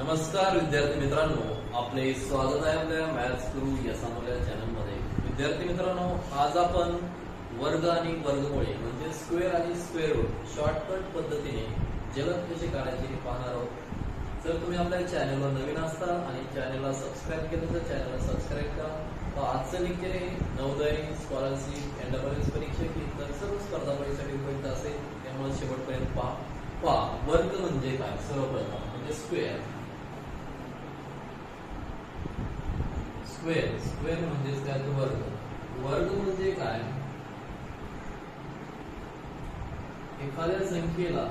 नमस्कार विद्यार्थी मित्रांनो, आपले स्वागत आहे आपल्या मॅथ्स गुरु या सामोल्या चॅनलमध्ये। विद्यार्थी मित्रांनो, आज आपण वर्ग आणि वर्गमूळे म्हणजे स्क्वेअर आणि स्क्वेअर रूट शॉर्टकट पद्धतीने जलद कसे काढायचे हे पाहणार आहोत। जर तुम्ही आपल्या चॅनलवर नवीन असता आणि चॅनलला सबस्क्राइब केलं तर चॅनलला सबस्क्राइब करा। व आजचं लेक्चर हे नवोदय, स्कॉलरशिप, एनडब्ल्यूएस परीक्षा इतर सर्व स्पर्धा परीक्षेसाठी उपयुक्त असेल, त्यामुळे शेवटपर्यंत पहा। वर्ग म्हणजे काय? सर्वप्रथम म्हणजे स्क्वेअर। स्क्वेअर स्क्वेअर म्हणजे काय? वर्ग। वर्ग म्हणजे काय? एखाद्या संख्येला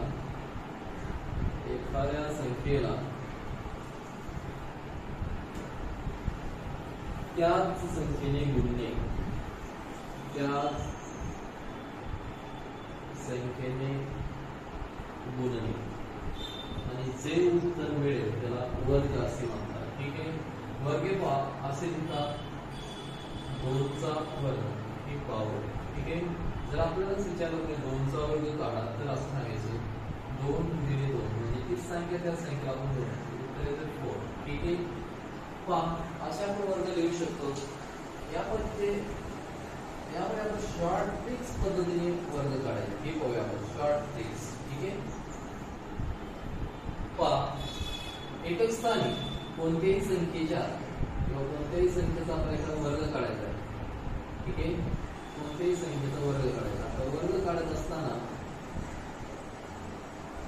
त्याच संख्येने गुणणे, आणि जे उत्तर मिळेल त्याला वर्ग असे म्हणतात। ठीक आहे। वर्ग पहा असे लिहितात 2 चा वर्ग ही पॉवर। ठीक आहे। जर आपल्याला विचारलं की 2 चा वर्ग काढा तर असं सांगायचं 2 गुणिले 2 म्हणजे ती संख्या त्या संख्येला आपण जोडतो, उत्तर येते 4। ठीक आहे। पहा अशा आपण वर्ग लिहू शकतो। यामध्ये आपण शॉर्ट ट्रिक्स पद्धतीने वर्ग काढायचे हे पाहूया आपण। Short tricks. ठीक आहे। पहा एकच स्थानी कोणत्याही संख्येचा आपल्याला वर्ग काढायचा आहे। ठीक आहे। कोणत्याही संख्येचा वर्ग काढायचा। आता वर्ग काढत असताना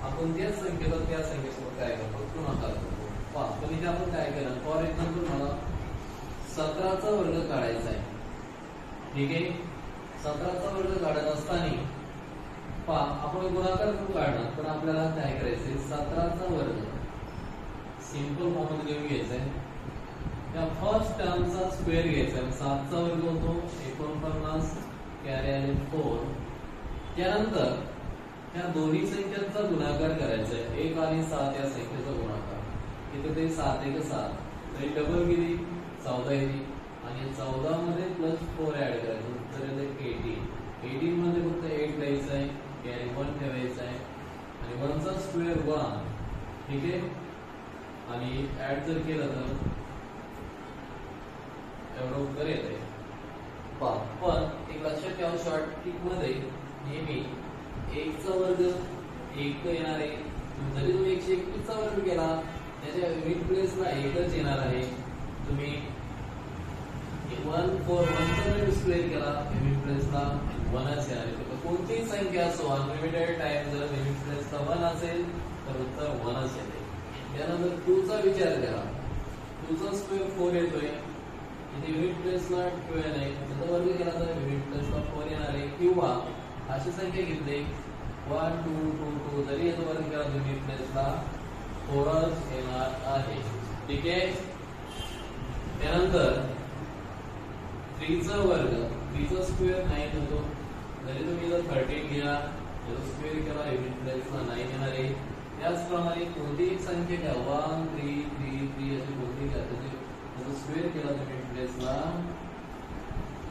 आपण त्या संख्येला त्या संख्येसोबत काय करतो? गुणाकार करतो। पहा पण इथे आपण काय केलं? फॉर एक्झाम्पल मला 17 चा वर्ग काढायचा आहे। ठीक आहे। 17 चा वर्ग काढत असताना पहा आपण गुणाकार करून काढणार, पण आपल्याला काय करायचंय? 17 चा वर्ग सिंपल फॉर्म मध्ये लिहून घ्यायचा आहे। या फर्स्ट टर्मचा स्क्वेअर घ्यायचा आहे। 7 चा वर्ग होतो 49, कॅरी आले 4। त्यानंतर या दोन्ही संख्यांचा गुणाकार करायचा आहे। 1 आणि 7 या संख्येचा गुणाकार। इथे ते 7 1 7 तरी डबल गेली 14 येते आणि 14 मध्ये +4 ऍड करायचं, उत्तर येते 18। 18 मध्ये फक्त 8 द्यायचं आहे, कॅरी 1 ठेवायचं आहे आणि 1 चा स्क्वेअर 1। ठीक आहे। आणि ऍड जर केलं तर एवढं उत्तर येते। पण एक लक्षात ठेवा, शॉर्ट ट्रिक मध्ये नेहमी 1 चा वर्ग 1 येणार आहे। जरी तुम्ही 121 चा वर्ग केला त्याच्या युनिट प्लेसला 1च येणार आहे। तुम्ही 141 चा जरी स्क्वेअर केला युनिट प्लेसला 1च येणार आहे। कोणतीही संख्या असो अनलिमिटेड टाइम जर युनिट प्लेसला 1 असेल तर उत्तर 1च येते। त्यानंतर 2 चा विचार करा। 2 चा स्क्वेअर 4 येतोय, इथे युनिट प्लेसला 12 आहे, त्याचा वर्ग केला तर युनिट प्लेसला 4 येणार आहे। किंवा अशी संख्या घेतली 1 2 2 2 जरी याचा वर्ग केला तर युनिट प्लेसला 4च येणार आहे। ठीक आहे। त्यानंतर 3 चा वर्ग 3 चा स्क्वेअर 9 होतो, जरी तुम्ही जर 13 घ्या त्याचा स्क्वेअर केला युनिट प्लेसला 9 येणार आहे। त्याचप्रमाणे कोणतीही संख्या घ्या 1 3 3 3 अशी कोणती घ्या त्याचा स्क्वेअर केला तर युनिट प्लेसला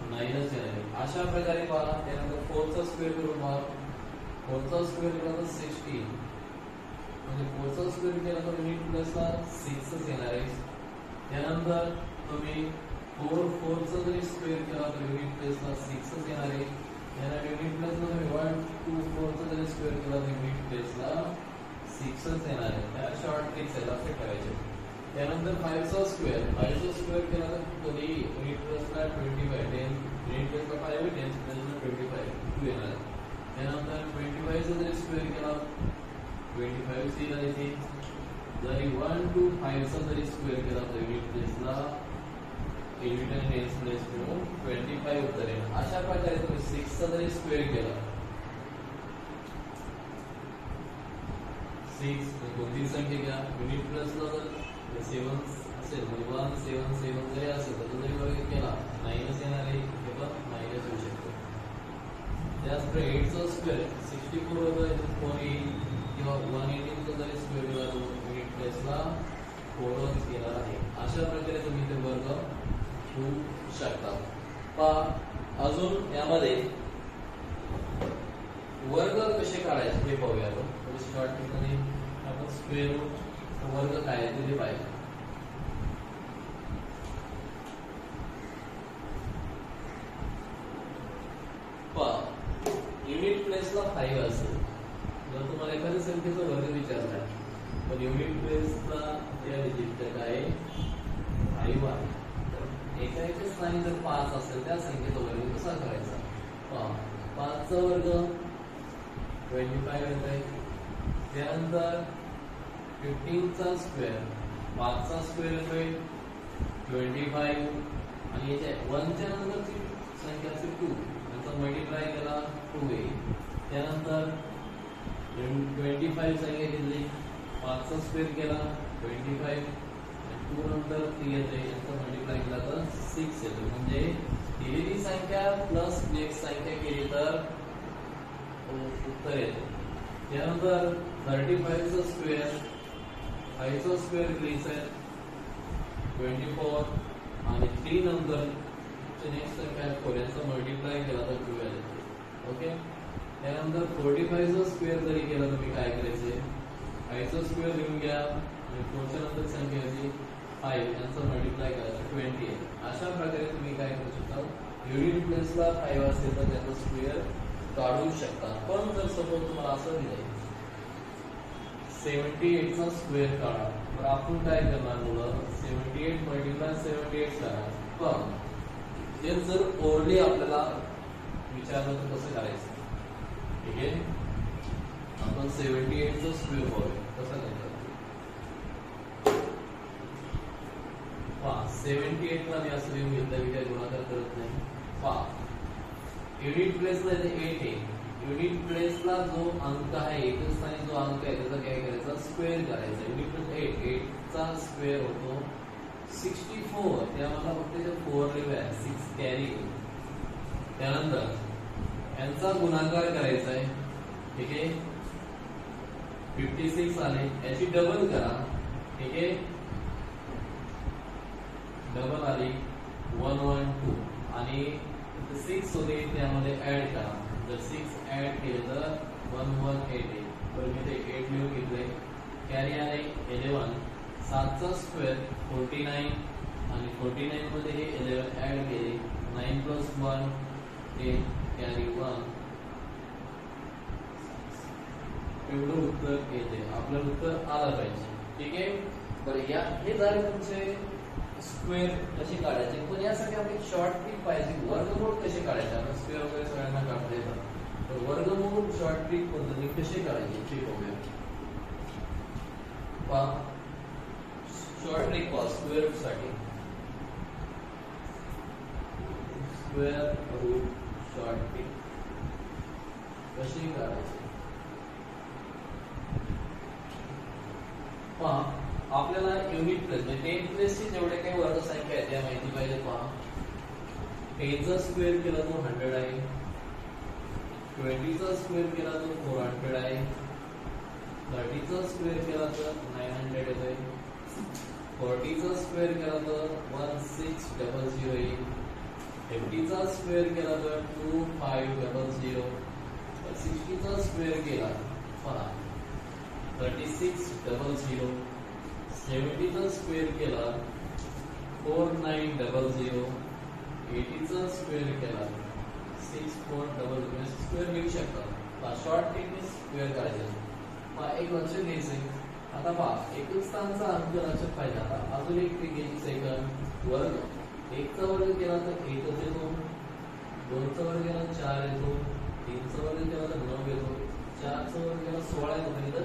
9च येणार आहे। अशा प्रकारे पहा। त्यानंतर 4 चा स्क्वेअर करून पहा। 4 चा स्क्वेअर केला तर 16 म्हणजे 4 चा स्क्वेअर केला तर युनिट प्लेसला 6च येणार आहे। त्यानंतर तुम्ही 4 चा जरी स्क्वेअर केला तर युनिट प्लेसला 6च येणार आहे। यानंतर युनिट प्लेसला तुम्ही 1 2 4 चा जरी स्क्वेअर केला तर युनिट प्लेसला 6च येणार आहे। त्या शॉर्ट ट्रिक्स आहे, लक्षात ठेवायचे। त्यानंतर 5 चा स्क्वेअर केला तर कधी युनिट प्लेसला 25 10 युनिट प्लेसला 5 10 प्लेसला 25 2 येणार आहे। त्यानंतर 25 चा जरी स्क्वेअर केला 25 येणार आहे। जरी 1 2 5 चा जरी स्क्वेअर केला तर युनिट प्लेसला 8 आणि 10 प्लेस मिळून 25 उत्तर येईल। अशा प्रकारे तुम्ही 6 चा जरी स्क्वेअर केला 6 कोणती संख्या घ्या युनिट प्लेसला जर 7 असेल म्हणजे 1 7 7 जरी असेल तर जरी वर्ग केला 9च येणार आहे, हे पण 9च होऊ शकतो। त्याचप्रमाणे 8 चा स्क्वेअर 64 होतो, 4 येईल किंवा 118 चा जरी स्क्वेअर केला तर युनिट प्लेसला 4च येणार आहे। अशा प्रकारे तुम्ही ते वर्ग होऊ शकतात। पहा अजून यामध्ये वर्ग कसे काढायचे हे पाहूया आपण। शॉर्ट मध्ये आपण स्क्वेअर रूट वर्ग काय आहे ते पाहिजे। 5 असेल त्या संख्येचा वर्ग कसा करायचा. 5 चा वर्ग 25 येतोय. त्यानंतर 15 चा स्क्वेअर 5 चा स्क्वेअर येतोय 25 आणि याच्या 1 च्या नंतरची संख्या 2 याचा मल्टिप्लाय केला 2 येईल. त्यानंतर 25 संख्या घेतली 5 चा स्क्वेअर केला 25 2 नंतर 3 येते याचा मल्टिप्लाय केला तर 6 येतो. म्हणजे दिलेली संख्या प्लस नेक्स्ट संख्या केली तर उत्तर येते. त्यानंतर 35 चा स्क्वेअर 5 चा स्क्वेअर लिहायचा 24 आणि 3 नंतर नेक्स्ट संख्या 4 याचा मल्टिप्लाय केला तर 12 येते. ओके. त्यानंतर 45 चा स्क्वेअर जरी केला तर मी काय करायचे 5 चा स्क्वेअर लिहून घ्या आणि 4 च्या नंतर संख्या याची 5 यांचा मल्टिप्लाय करायचा 20 आहे. अशा प्रकारे तुम्ही काय करू शकता युनिट प्लेसला 5 असेल तर त्याचा स्क्वेअर काढू शकता. पण जर सपोज तुम्हाला असं दिलंय 78 चा स्क्वेअर काढा तर आपण काय करणार मुलं 78 मल्टिप्लाय 78 करा. पण ते जर ओरली आपल्याला विचारलं तर कसं करायचं. ठीक आहे. आपण 78 चा स्क्वेअर पाहूया कसं करायचं. 78 ला मी असं लिहून घेतलं मी काही गुणाकार करत नाही. युनिट प्लेसला 8 आहे. युनिट प्लेसला जो अंक आहे एकच स्थानी जो अंक आहे त्याचा काय करायचा स्क्वेअर करायचा. युनिट प्लेस 8 चा स्क्वेअर होतो 64. त्यामध्ये फक्त इथे 4 लिहूया 6 कॅरी. त्यानंतर यांचा गुणाकार करायचा आहे. ठीक आहे. 56 आले याची डबल करा. ठीक आहे. डबल आली 112 आणि 6 होते त्यामध्ये ऍड करा. जर 6 ऍड केले तर 118 येईल. तर मी ते 8 लिहून घेतले. कॅरी आले 11. 7 चा स्क्वेअर 49 आणि 49 मध्ये हे 11 ऍड केले 9 प्लस 1 8 कॅरी 1. एवढं उत्तर येते. आपलं उत्तर आलं पाहिजे. ठीक आहे. बरं या हे झाले तुमचे स्क्वेअर कसे काढायचे. पण यासाठी आपली शॉर्ट ट्रिक पाहिजे. वर्गमूळ कसे काढायचे. आपण स्क्वेअर वगैरे सगळ्यांना काढता येतात तर वर्गमूळ शॉर्ट ट्रिक पद्धतीने कसे काढायचे ते बघूया. शॉर्ट ट्रिक स्क्वेअर रूट साठी स्क्वेअर रूट शॉर्ट ट्रिक कशी काढायची. आपल्याला युनिट प्लेस म्हणजे 10 प्लेसचे जेवढे काही वर्ग संख्या आहेत त्या माहिती पाहिजे. 10 चा स्क्वेअर केला तो 100 आहे. 20 चा स्क्वेअर केला तो 400 आहे. 30 चा स्क्वेअर केला तर 900 येतोय. 40 चा स्क्वेअर केला तर 1600 येईल. 50 चा स्क्वेअर केला तर 2500. 60 चा स्क्वेअर केला 3600. 70 चा स्क्वेअर केला 4900. 80 चा स्क्वेअर केला 6400. स्क्वेअर लिहू शकता. शॉर्ट ट्रिकने स्क्वेअर करायचे. एक लक्ष द्यायचंय आता पहा एकच स्थानचा अंक लक्षात पाहिजे. आता अजून एक ट्रिक घ्यायची. सेकंड वर्ग 1 चा वर्ग केला तर 1च येतो. 2 चा वर्ग केला 4 येतो. 3 चा वर्ग केला तर 9 येतो. 4 चा वर्ग केला 16 येतो.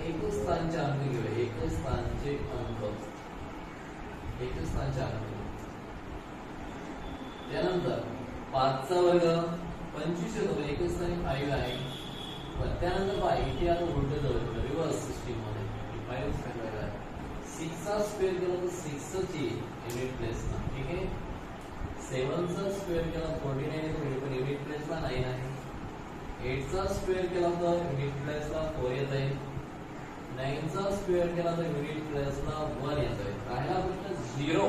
एकच स्थानचे अंक घेऊया. एकच स्थानचे अंक एकच स्थानचे अंक. त्यानंतर 5 चा वर्ग 25 येतो. एकच स्थानी 5 आहे. पण त्यानंतर पहा इथे आता उलट जाऊ रिव्हर्स सिस्टीम मध्ये 5 सांगायला आहे. 6 चा स्क्वेअर केला तर 6 च येईल युनिट प्लेसला. ठीक आहे. 7 चा स्क्वेअर केला 49 येतो पण युनिट प्लेसला 9 आहे. 8 चा स्क्वेअर केला तर युनिट प्लेसला 4 येत आहे. 9 चा स्क्वेअर केला तर युनिट प्लेसला 1 येतोय. राहिला प्रश्न 0.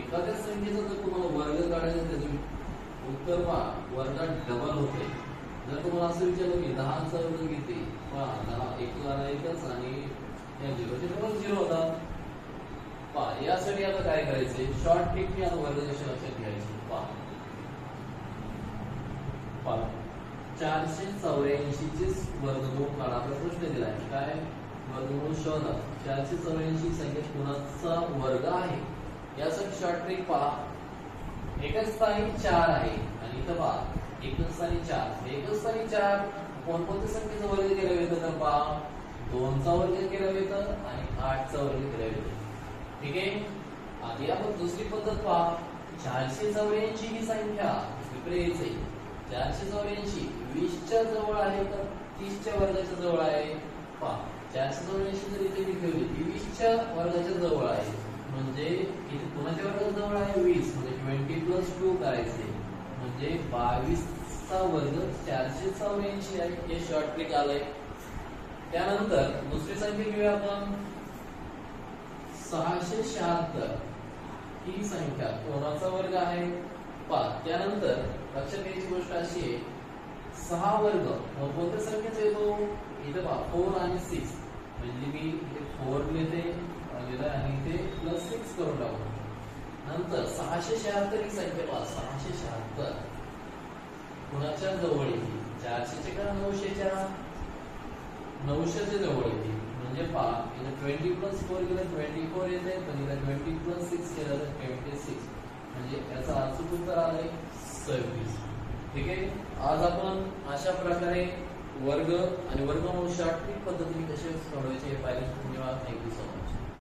एखाद्या संख्येचा जर तुम्हाला वर्ग काढायचा त्याचे उत्तर पहा वर्गात डबल होते. जर तुम्हाला असं विचारलं की 10 चा वर्ग किती पहा 10 1 झाला एकच आणि या 0 चे डबल 0 होतात. पहा यासाठी आता काय करायचे शॉर्ट ट्रिकने आता वर्ग कसे लक्षात घ्यायचे. पहा 484 चे वर्गमूळ काढा. आपला प्रश्न दिलाय काय वर्गमूळ शोधा. 484 संख्येत कोणाचा वर्ग आहे यासाठी शॉर्ट ट्रिक पहा. एकच स्थानी 4 आहे आणि इथं पहा एकच स्थानी 4. एकच स्थानी 4 कोणकोणत्या संख्येचा वर्ग केला येतं तर पहा 2 चा वर्ग केला येतं आणि 8 चा वर्ग केला येतं. ठीक आहे. आधी आपण दुसरी पद्धत पहा 484 ही संख्या इकडे यायची 484 20 च्या जवळ आहे का 30 च्या वर्गाच्या जवळ आहे. पहा 484 जर इथे मी ठेवली ती 20 च्या वर्गाच्या जवळ आहे म्हणजे इथे कोणाच्या वर्गाच्या जवळ आहे 20 म्हणजे 20 प्लस 2 करायचे म्हणजे 22 चा वर्ग 484 आहे. हे शॉर्ट ट्रिक आलंय. त्यानंतर दुसरी संख्या घेऊया आपण 676 ही संख्या कोणाचा वर्ग आहे पहा. त्यानंतर लक्षात घ्यायची गोष्ट अशी आहे 6 वर्ग कोणत्या संख्येचा येतो इथे पहा 4 आणि 6 म्हणजे मी इथे 4 लिहिते आणि इथे प्लस 6 करून टाकतो. नंतर 676 ही संख्या पहा 676 कुणाच्या जवळ येते 400 च्या 900च्या 900 जवळ येते म्हणजे पहा इथे 20 प्लस 4 केलं 24 येते पण इथे 20 प्लस 6 केलं तर 26 म्हणजे याचा अचूक उत्तर आलंय 26. ठीक आहे. आज आपण अशा प्रकारे वर्ग आणि वर्गमूळ शॉर्ट ट्रिक पद्धतीने कसे सोडवायचे हे पाहिजे. धन्यवाद. Thank you so much.